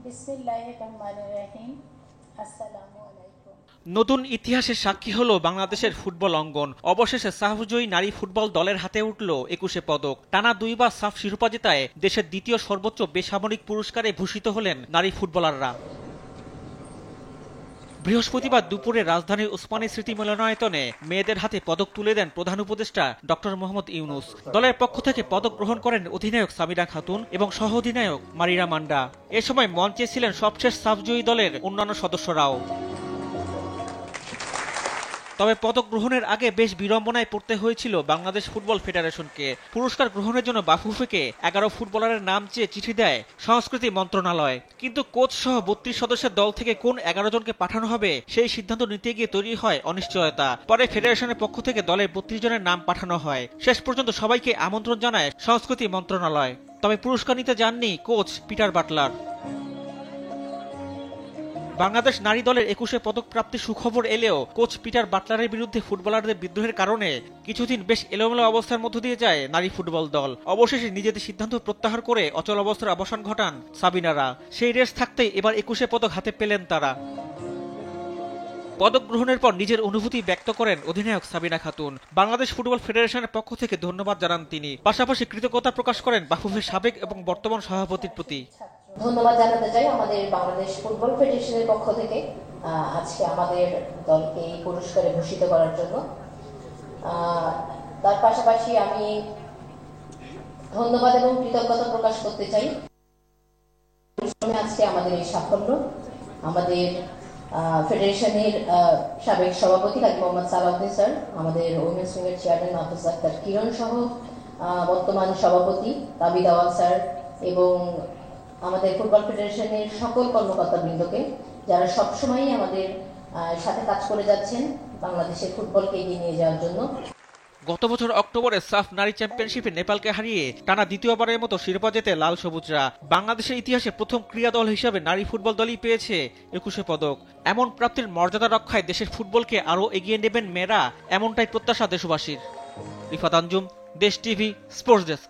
বিসমিল্লাহিররহমানিররহিম। আসসালামু আলাইকুম। নতুন ইতিহাসের সাক্ষী হলো বাংলাদেশের ফুটবল অঙ্গন। অবশেষে সাফজয়ী নারী ফুটবল দলের হাতে উঠল 21 পদক। টানা দুইবার সাফ শিরোপা জেতায় দেশের দ্বিতীয় সর্বোচ্চ বেসামরিক পুরস্কারে ভূষিত হলেন নারী ফুটবলাররা। বৃহস্পতিবার দুপুরে রাজধানীর ওসমানী স্মৃতি মিলনায়তনে মেয়েদের হাতে পদক তুলে দেন প্রধান উপদেষ্টা ডক্টর মোহাম্মদ ইউনূস। দলের পক্ষ থেকে পদক গ্রহণ করেন অধিনায়ক সামিরা খাতুন এবং সহ অধিনায়ক মারিরা মান্ডা। এ সময় মঞ্চে ছিলেন সবশেষ সাফজয়ী দলের অন্যান্য সদস্যরাও। তবে পদক গ্রহণের আগে বেশ বিড়ম্বনায় পড়তে হয়েছিল বাংলাদেশ ফুটবল ফেডারেশনকে। পুরস্কার গ্রহণের জন্য বাফুফেকে 11 ফুটবলারের নাম চেয়ে চিঠি দেয় সংস্কৃতি মন্ত্রণালয়, কিন্তু কোচ সহ 32 সদস্যের দল থেকে কোন 11 জনকে পাঠানো হবে সেই সিদ্ধান্ত নিতে গিয়ে তৈরি হয় অনিশ্চয়তা। পরে ফেডারেশনের পক্ষ থেকে দলের 32 জনের নাম পাঠানো হয়। শেষ পর্যন্ত সবাইকে আমন্ত্রণ জানায় সংস্কৃতি মন্ত্রণালয়। তবে পুরস্কার নিতে যাননি কোচ পিটার বাটলার। বাংলাদেশ নারী দলের 21 পদক প্রাপ্তির সুখবর এলেও কোচ পিটার বাটলারের বিরুদ্ধে ফুটবলারদের বিদ্রোহের কারণে কিছুদিন বেশ এলোমেলো অবস্থার মধ্য দিয়ে যায় নারী ফুটবল দল। অবশেষে নিজেদের সিদ্ধান্ত প্রত্যাহার করে অচল অবস্থার অবসান ঘটান সাবিনারা। সেই রেস থাকতেই এবার 21 পদক হাতে পেলেন তারা। পদক গ্রহণের পর নিজের অনুভূতি ব্যক্ত করেন অধিনায়ক সাবিনা খাতুন। বাংলাদেশ ফুটবল ফেডারেশনের পক্ষ থেকে ধন্যবাদ জানান তিনি। পাশাপাশি কৃতজ্ঞতা প্রকাশ করেন বাফুফের সাবেক এবং বর্তমান সভাপতির প্রতি। ধন্যবাদ জানাতে চাই আমাদের বাংলাদেশ ফুটবল ফেডারেশনের পক্ষ থেকে আজকে আমাদের দলকে এই পুরস্কারে ভূষিত করার জন্য। তার পাশাপাশি আমি ধন্যবাদ এবং কৃতজ্ঞতা প্রকাশ করতে চাই আজকে আমাদের এই সাফল্য। আমাদের ফেডারেশনের সাবেক সভাপতি কাজী মোহাম্মদ সালাউদ্দিন স্যার, আমাদের উইমেন্স উইংয়ের চেয়ারম্যান নাফিস আক্তার কিরণ সহ বর্তমান সভাপতি তাবিদ আওয়াল স্যার এবং আমাদের ফুটবল ফেডারেশনের সকল কর্মকর্তাবৃন্দকে যারা সবসময়ই আমাদের সাথে কাজ করে যাচ্ছেন বাংলাদেশের ফুটবলকে এগিয়ে নিয়ে যাওয়ার জন্য। গত বছর অক্টোবরে সাফ নারী চ্যাম্পিয়নশিপে নেপালকে হারিয়ে টানা দ্বিতীয়বারের মতো শিরোপা জেতে লাল সবুজরা। বাংলাদেশের ইতিহাসে প্রথম ক্রীড়া দল হিসেবে নারী ফুটবল দলই পেয়েছে 21 পদক। এমন প্রাপ্তির মর্যাদা রক্ষায় দেশের ফুটবলকে আরও এগিয়ে নেবেন মেয়েরা, এমনটাই প্রত্যাশা দেশবাসীর। রিফাত আঞ্জুম, দেশ টিভি, স্পোর্টস ডেস্ক।